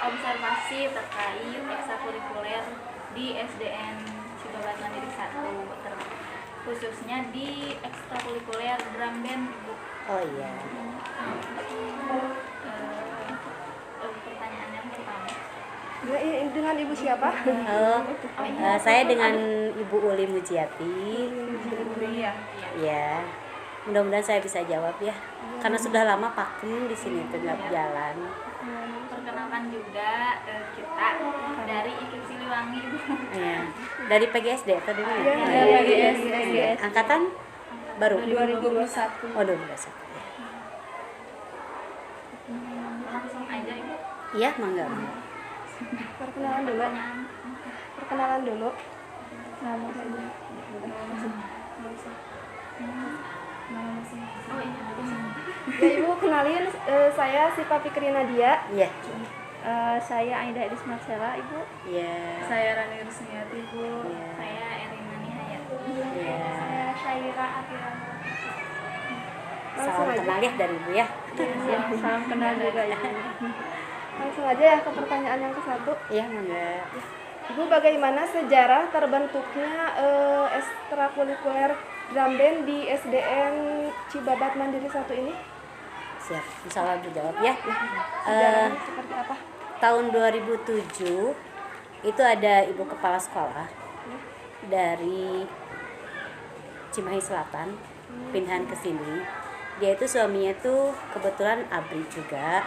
observasi terkait ekstrakurikuler di SDN Cibabat Mandiri 1, khususnya di ekstrakurikuler drum band, Ibu. Oh iya. Pertanyaan yang pertama. Dengan Ibu siapa? Saya dengan Ibu Uli Mujiati. Ya, mudah-mudahan saya bisa jawab ya. Karena sudah lama pakem di sini tegap jalan. Perkenalkan juga kita dari IKIP Siliwangi, Bu. Ya, dari PGSD atau dari mana? Dari PGSD. Angkatan baru 2021. Oh 2021 ya. Langsung aja, Ibu. Iya, mangga. Perkenalan dulu. Nama saya. Oh iya. Ya, Ibu kenalin, saya Sipa Fikri Nadia. Iya. Saya Aida Edis Marcella, Ibu. Iya. Saya Rani Rusniati, Ibu. Iya. Saya Erina Nihayati. Iya. Saya Syaira Akira. Salam kenal ya dari Ibu ya. Salam kenal juga, Ibu. Langsung aja ya ke pertanyaan yang ke-1. Iya, mangga. Ibu, bagaimana sejarah terbentuknya ekstrakurikuler drum band di SDN Cibabat Mandiri 1 ini? Siap, insya Allah dijawab ya. Sejarahnya seperti apa? Tahun 2007 itu ada ibu kepala sekolah dari Cimahi Selatan pindahan ke sini. Dia itu suaminya tuh kebetulan ABRI juga.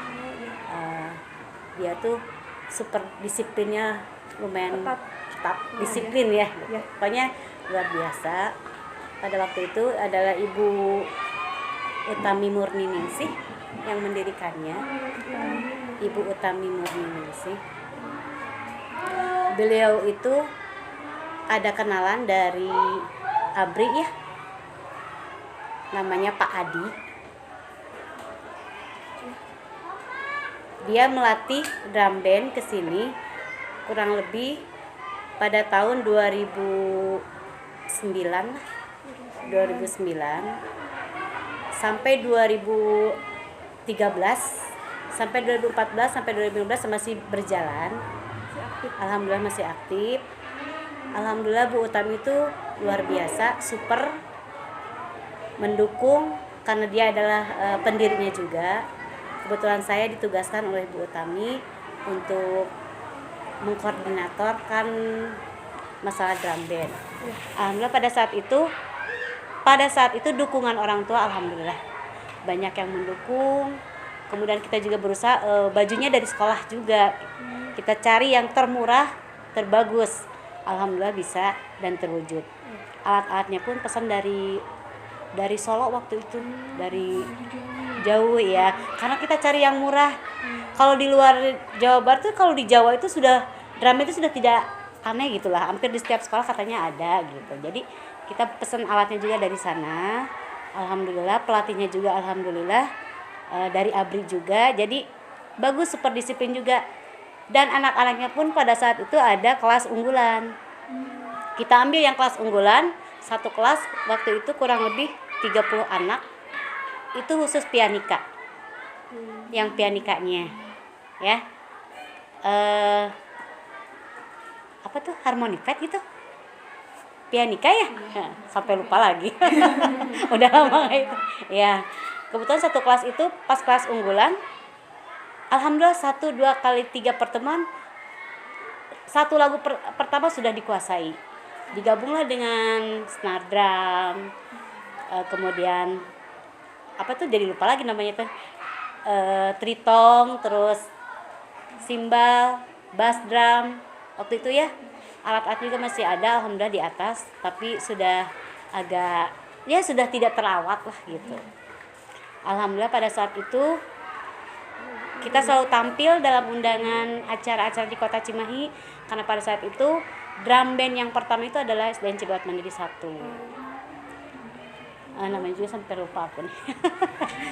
Dia tuh super disiplinnya lumayan ketat, disiplin ya. Pokoknya luar biasa. Pada waktu itu adalah Ibu Utami Murniningsih yang mendirikannya. Ibu Utami Murniningsih. Beliau itu ada kenalan dari ABRI ya, namanya Pak Adi. Dia melatih drum band ke sini kurang lebih pada tahun 2009 sampai 2013 sampai 2014 sampai 2015 masih berjalan. Alhamdulillah masih aktif. Alhamdulillah Bu Utami itu luar biasa, super mendukung karena dia adalah pendirinya juga. Kebetulan saya ditugaskan oleh Bu Utami untuk mengkoordinatorkan masalah drum band. Alhamdulillah pada saat itu dukungan orang tua alhamdulillah banyak yang mendukung. Kemudian kita juga berusaha bajunya dari sekolah juga. Kita cari yang termurah, terbagus. Alhamdulillah bisa dan terwujud. Alat-alatnya pun pesan dari Solo waktu itu, dari jauh ya. Karena kita cari yang murah. Kalau di luar Jawa Barat tuh, kalau di Jawa itu sudah drum itu sudah tidak aneh gitulah. Hampir di setiap sekolah katanya ada gitu. Jadi kita pesan alatnya juga dari sana. Alhamdulillah pelatihnya juga alhamdulillah dari ABRI juga. Jadi bagus, super disiplin juga. Dan anak-anaknya pun pada saat itu ada kelas unggulan. Kita ambil yang kelas unggulan, satu kelas waktu itu kurang lebih 30 anak. Itu khusus pianika. Yang pianikanya ya. Apa tuh? Harmonifat gitu. Pianika ya? Sampai lupa lagi. Udah lama itu. Ya. Kebetulan satu kelas itu pas kelas unggulan, alhamdulillah 1, 2 kali 3 pertemuan satu lagu pertama sudah dikuasai. Digabunglah dengan snare drum, kemudian apa tuh jadi lupa lagi namanya tuh, tritong, terus simbal, bass drum. Waktu itu ya alat-alat juga masih ada alhamdulillah di atas, tapi sudah agak ya sudah tidak terawat lah gitu. Alhamdulillah pada saat itu kita selalu tampil dalam undangan acara-acara di Kota Cimahi, karena pada saat itu drum band yang pertama itu adalah SDN Cibabat Mandiri 1. Namanya juga sampai lupa aku nih.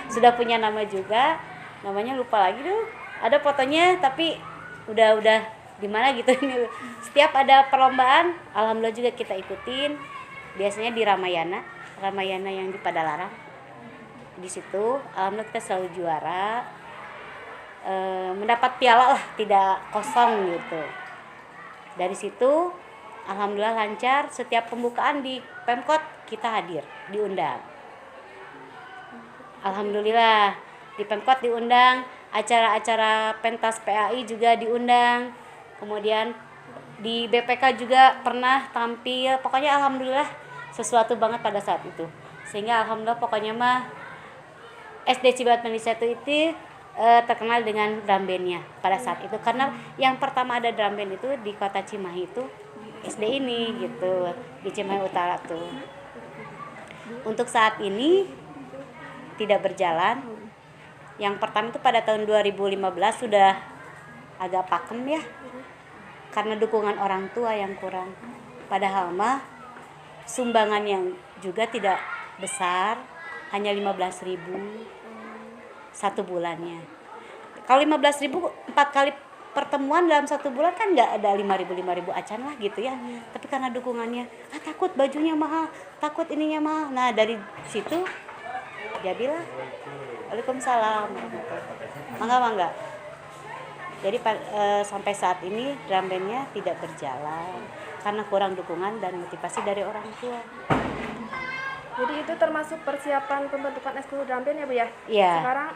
Sudah punya nama juga, namanya lupa lagi tuh. Ada fotonya tapi udah di mana gitu. Setiap ada perlombaan, alhamdulillah juga kita ikutin. Biasanya di Ramayana yang di Padalarang. Di situ alhamdulillah kita selalu juara. mendapat piala lah, tidak kosong gitu. Dari situ alhamdulillah lancar, setiap pembukaan di Pemkot kita hadir, diundang. Alhamdulillah di Pemkot diundang, acara-acara pentas PAI juga diundang. Kemudian di BPK juga pernah tampil. Pokoknya alhamdulillah sesuatu banget pada saat itu. Sehingga alhamdulillah pokoknya mah SD Cibabat Mandi 1 itu terkenal dengan drum bandnya pada saat itu, karena yang pertama ada drum band itu di kota Cimahi itu SD ini gitu, di Cimahi Utara tuh. Untuk saat ini tidak berjalan. Yang pertama itu pada tahun 2015 sudah agak pakem ya, karena dukungan orang tua yang kurang. Padahal mah sumbangan yang juga tidak besar, hanya 15.000 satu bulannya. Kalau 15.000 4 kali pertemuan dalam satu bulan kan nggak ada 5.000 acan lah gitu ya. Tapi karena dukungannya, takut bajunya mahal, takut ininya mahal. Nah dari situ jadilah. Waalaikumsalam. Mangga. Jadi sampai saat ini drum bandnya tidak berjalan karena kurang dukungan dan motivasi dari orang tua. Jadi itu termasuk persiapan pembentukan ekskul drum band ya Bu ya? Iya. Sekarang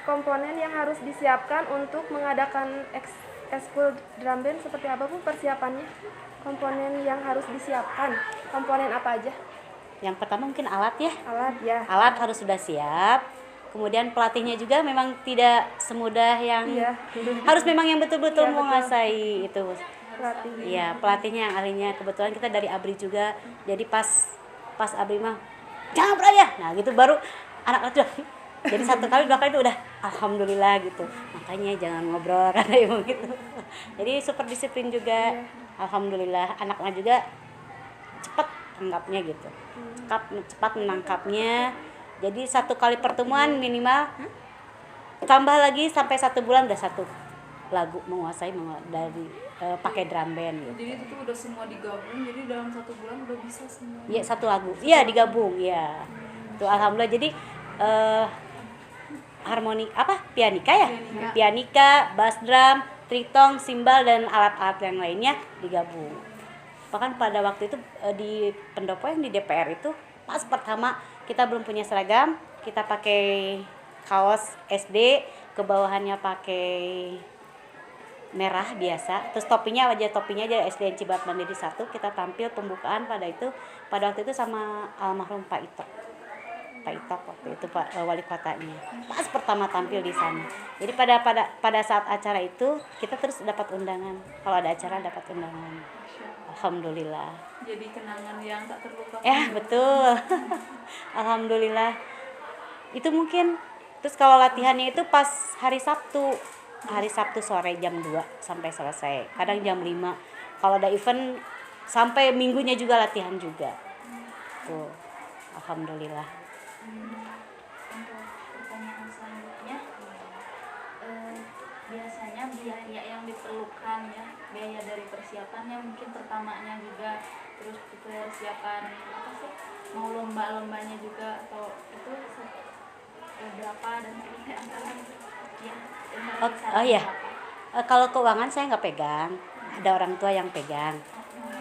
komponen yang harus disiapkan untuk mengadakan ekskul drum band seperti apa Bu persiapannya? Komponen yang harus disiapkan, komponen apa aja? Yang pertama mungkin alat ya. Alat ya. Alat harus sudah siap. Kemudian pelatihnya juga memang tidak semudah yang harus memang yang betul-betul menguasai itu. Pelatih. Iya, pelatihnya yang ahlinya. Kebetulan kita dari ABRI juga. Jadi pas ABRI mah jangan ya. Nah, gitu baru anak-anak sudah. Jadi 1 kali 2 kali itu udah alhamdulillah gitu. Makanya jangan ngobrol karena ibu gitu. Jadi super disiplin juga. Alhamdulillah anak-anak juga cepat tanggapnya gitu. Cepat menangkapnya. Jadi 1 kali pertemuan minimal tambah lagi sampai 1 bulan udah 1 lagu menguasai dari pakai drum band gitu. Jadi itu tuh udah semua digabung, jadi dalam 1 bulan udah bisa semua. Iya 1 lagu, iya digabung, ya. Tuh alhamdulillah jadi harmonik pianika ya, pianika, bass drum, tritong, simbal dan alat-alat yang lainnya digabung. Bahkan pada waktu itu di pendopo yang di DPR itu pas pertama kita belum punya seragam, kita pakai kaos SD, ke bawahannya pakai merah biasa, terus topinya aja aja SDN Cibabat Mandi 1. Kita tampil pembukaan pada waktu itu sama almarhum Pak Itok waktu itu Pak wali kotanya. Pas pertama tampil di sana. Jadi pada saat acara itu kita terus dapat undangan. Kalau ada acara dapat undangan. Alhamdulillah. Jadi kenangan yang tak terlupakan. Ya betul. Alhamdulillah. Itu mungkin terus kalau latihannya itu pas hari Sabtu sore jam 2 sampai selesai. Kadang jam 5. Kalau ada event sampai minggunya juga latihan juga. Tuh. Alhamdulillah. Untuk pertanyaan selanjutnya, biasanya biaya yang diperlukan ya, biaya dari persiapannya mungkin pertamanya juga, terus persiapan apa sih, mau lomba-lombanya juga, atau itu berapa dan sebagainya ya. Oh iya. Kalau keuangan saya nggak pegang, ada orang tua yang pegang.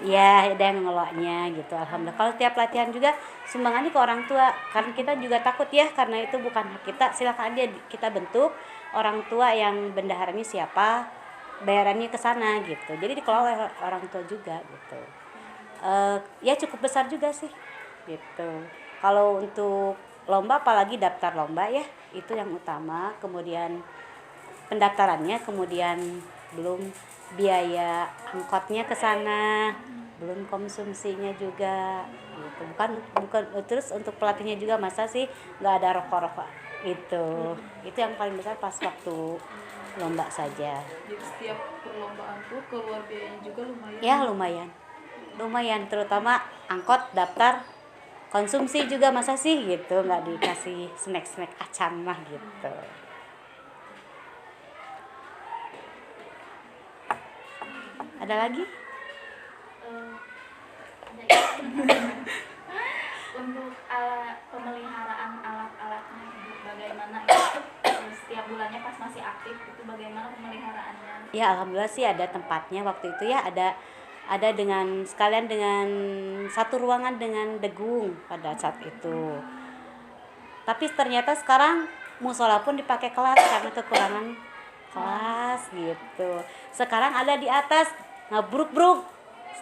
Ya, ada yang ngelolanya gitu. Alhamdulillah. Kalau tiap latihan juga sumbangannya ke orang tua. Karena kita juga takut ya, karena itu bukan hak kita. Silakan aja kita bentuk orang tua yang bendaharanya siapa, bayarannya ke sana gitu. Jadi dikelola oleh orang tua juga gitu. Ya cukup besar juga sih gitu. Kalau untuk lomba, apalagi daftar lomba ya, itu yang utama. Kemudian pendaftarannya, kemudian belum biaya angkotnya ke sana, belum konsumsinya juga gitu. Bukan terus untuk pelatihnya juga masa sih nggak ada rokok itu yang paling besar pas waktu lomba saja. Jadi setiap perlombaan tuh keluar biayanya juga lumayan. Ya lumayan terutama angkot, daftar, konsumsi juga masa sih gitu nggak dikasih snack acan mah gitu. Ada lagi? Untuk pemeliharaan alat-alatnya bagaimana setiap setiap bulannya pas masih aktif itu bagaimana pemeliharaannya? Ya alhamdulillah sih ada tempatnya waktu itu ya, ada dengan sekalian dengan satu ruangan dengan degung pada saat itu. Tapi ternyata sekarang musola pun dipakai kelas karena kekurangan kelas gitu. Sekarang ada di atas ngebruk-bruk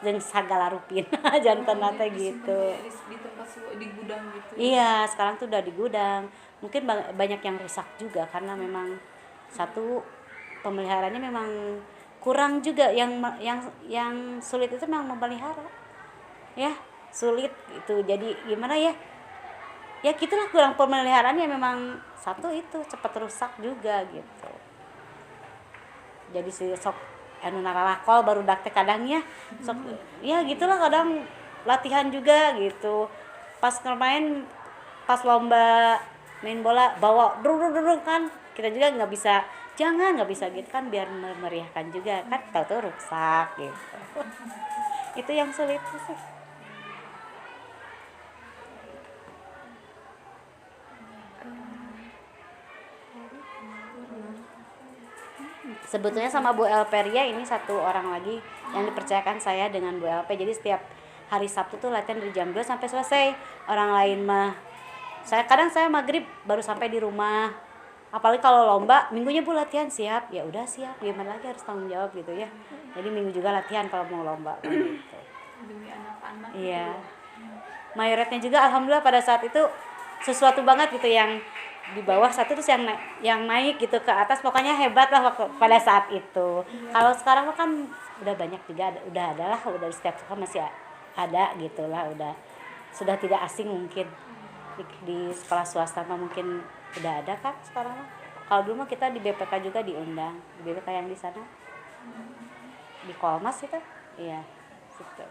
dan segala rupin jantan nate gitu. Di tempat di gudang gitu. Iya, sekarang tuh udah di gudang. Mungkin banyak yang rusak juga karena memang satu pemeliharaannya memang kurang juga, yang sulit itu memang memelihara. Ya, sulit itu. Jadi gimana ya? Ya gitulah, kurang pemeliharaannya memang satu itu cepat rusak juga gitu. Jadi si sok anu nakalakol baru dak teh kadang ya. Sok ya gitulah, kadang latihan juga gitu. Pas main, pas lomba main bola bawa durung kan, kita juga nggak bisa gitu kan, biar memeriahkan juga kan, tahu rusak gitu. Itu yang sulit sih. Sebetulnya sama Bu Elperia ini satu orang lagi yang dipercayakan saya dengan Bu LP. Jadi setiap hari Sabtu tuh latihan dari jam 2 sampai selesai. Orang lain mah kadang saya maghrib baru sampai di rumah. Apalagi kalau lomba, minggunya Bu latihan, siap. Ya udah siap, gimana lagi, harus tanggung jawab gitu ya. Jadi minggu juga latihan kalau mau lomba gitu. Demi anak-anak. Iya. Mayoritnya juga alhamdulillah pada saat itu sesuatu banget gitu, yang di bawah satu terus yang naik gitu ke atas, pokoknya hebat lah waktu pada saat itu. Kalau sekarang kan udah banyak juga, udah ada lah, udah di setiap sekolah masih ada gitulah, udah sudah tidak asing mungkin di sekolah swasta mah mungkin udah ada kan sekarang mah. Kalau dulu mah kita di BPK juga diundang, di BPK yang di sana di Kolmas itu, iya situ.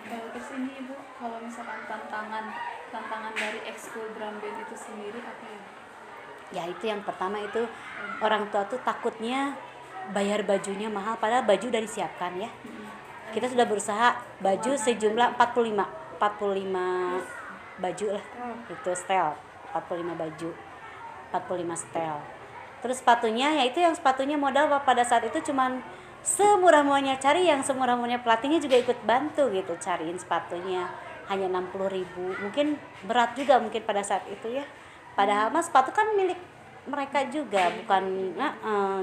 Terus ini Ibu, kalau misalkan tantangan dari ekskul drum band itu sendiri apa ya? Ya itu yang pertama itu, orang tua tuh takutnya bayar bajunya mahal, padahal baju udah disiapkan ya. Kita sudah berusaha baju sejumlah 45 baju lah, itu setel 45 baju, 45 setel. Terus sepatunya, ya itu yang sepatunya modal pada saat itu cuman semurah-murahnya, cari yang semurah-murahnya, pelatihnya juga ikut bantu gitu cariin sepatunya, hanya 60.000. Mungkin berat juga mungkin pada saat itu ya, padahal mas sepatu kan milik mereka juga, bukan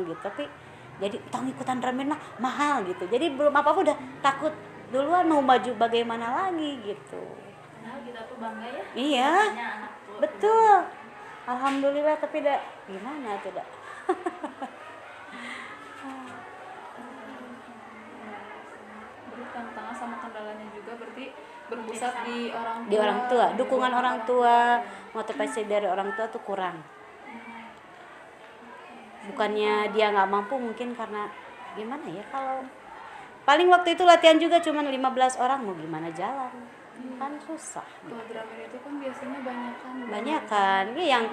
gitu. Tapi jadi ikutan drum band mahal gitu, jadi belum apa-apa udah takut duluan, mau maju bagaimana lagi gitu. Nah kita tuh bangga ya. Iya, betul, alhamdulillah. Tapi dah gimana tuh dah. Tantangan sama kendalanya juga berarti berpusat di orang tua. Di orang tua, dukungan orang tua, motivasi dari orang tua tuh kurang. Bukannya dia nggak mampu, mungkin karena gimana ya, kalau paling waktu itu latihan juga cuman 15 orang, mau gimana jalan kan susah. Kalau drum band itu kan biasanya Banyak kan, ini yang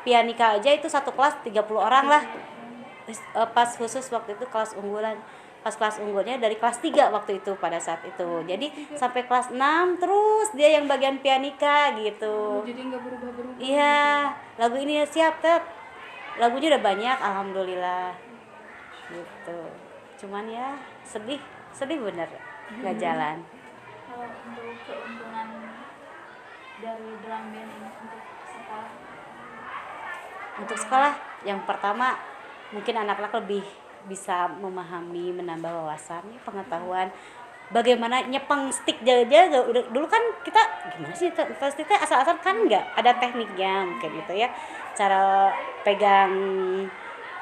pianika aja itu satu kelas 30 orang lah. Pas khusus waktu itu kelas unggulan, pas kelas unggulnya dari kelas 3 waktu itu pada saat itu. Jadi sampai kelas 6 terus dia yang bagian pianika gitu. Jadi nggak berubah-berubah. Iya, lagu ini siap Tet. Lagunya udah banyak alhamdulillah. Gitu. Cuman ya sedih bener nggak jalan. Kalau untuk keuntungan dari drum band ini untuk sekolah? Untuk sekolah, yang pertama mungkin anak-anak lebih bisa memahami, menambah wawasan, pengetahuan bagaimana nyepeng stick jaga. Dulu kan kita gimana sih, pasti asal-asal kan nggak ada tekniknya mungkin gitu ya, cara pegang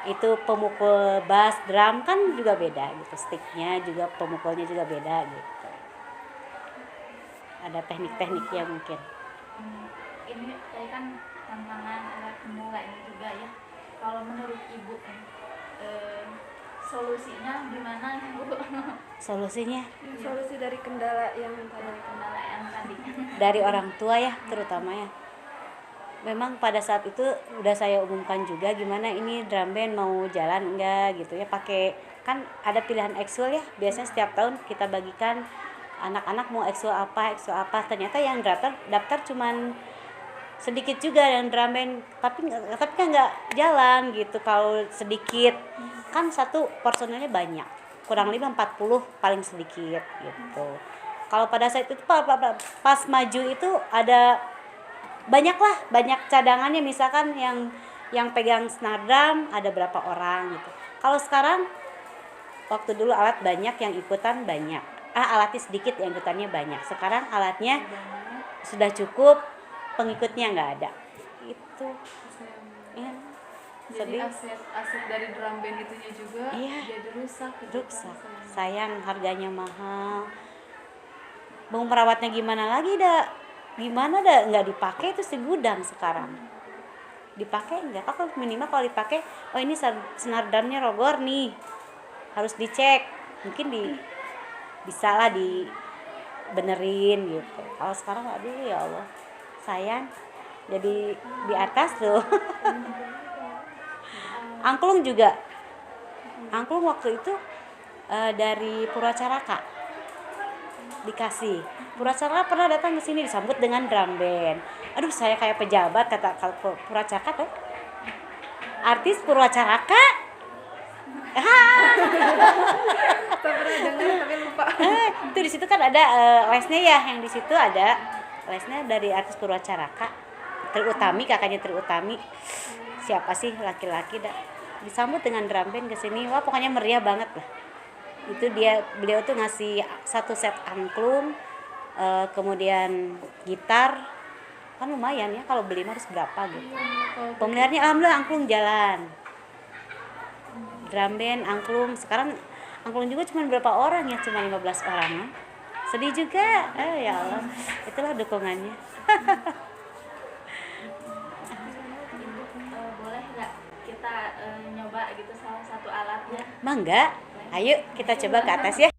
itu, pemukul bass drum kan juga beda gitu, sticknya juga, pemukulnya juga beda gitu, ada tekniknya mungkin. Ini tadi kan tantangan anak pemula ini juga ya, kalau menurut Ibu solusinya gimana Bu? Solusinya Solusi dari kendala yang tadi. Dari orang tua ya terutama ya. Memang pada saat itu udah saya umumkan juga, gimana ini drum band mau jalan enggak gitu ya, pakai kan ada pilihan ekskul ya, biasanya setiap tahun kita bagikan anak-anak mau EXO apa, ternyata yang daftar cuman sedikit juga yang drum band, tapi kan nggak jalan gitu kalau sedikit. Kan satu personelnya banyak, kurang lebih 40 paling sedikit gitu. Kalau pada saat itu pas maju itu ada banyak cadangannya, misalkan yang pegang snare drum ada berapa orang gitu. Kalau sekarang, waktu dulu alat banyak yang ikutan banyak, alatnya sedikit yang ikutannya banyak. Sekarang alatnya sudah cukup, pengikutnya nggak ada. Itu ya, Jadi sedih. aset dari drum band itunya juga Iya. jadi rusak gitu kan, Rusak, sayang. sayang, harganya mahal. Mau merawatnya gimana lagi gimana nggak dipakai itu si gudang sekarang. Dipakai enggak? Kalau minimal kalau dipakai, oh ini senar drumnya rogor nih, harus dicek, mungkin bisa lah dibenerin gitu. Kalau sekarang aduh ya Allah, sayang, jadi di atas tuh. Angklung juga, angklung waktu itu dari Purwacaraka dikasih. Purwacaraka pernah datang ke sini disambut dengan drum band. Aduh, saya kayak pejabat kata kalau Purwacaraka tuh. Artis Purwacaraka. Saya pernah dengar tapi lupa. Itu di situ kan ada lesnya ya, yang di situ ada lesnya dari artis Purwacaraka. Terutami, kakaknya Terutami. Siapa sih laki-laki disambut dengan drum band ke sini. Wah, pokoknya meriah banget lah. Itu beliau tuh ngasih satu set angklung, kemudian gitar, kan lumayan ya kalau beli harus berapa gitu. Pemeliharaannya alhamdulillah angklung jalan, drum band, angklung. Sekarang angklung juga cuma berapa orang ya, cuma 15 orang. Sedih juga, ya Allah, itulah dukungannya. Boleh nggak kita nyoba gitu salah satu alatnya? Mangga, ayo kita coba ke atas ya.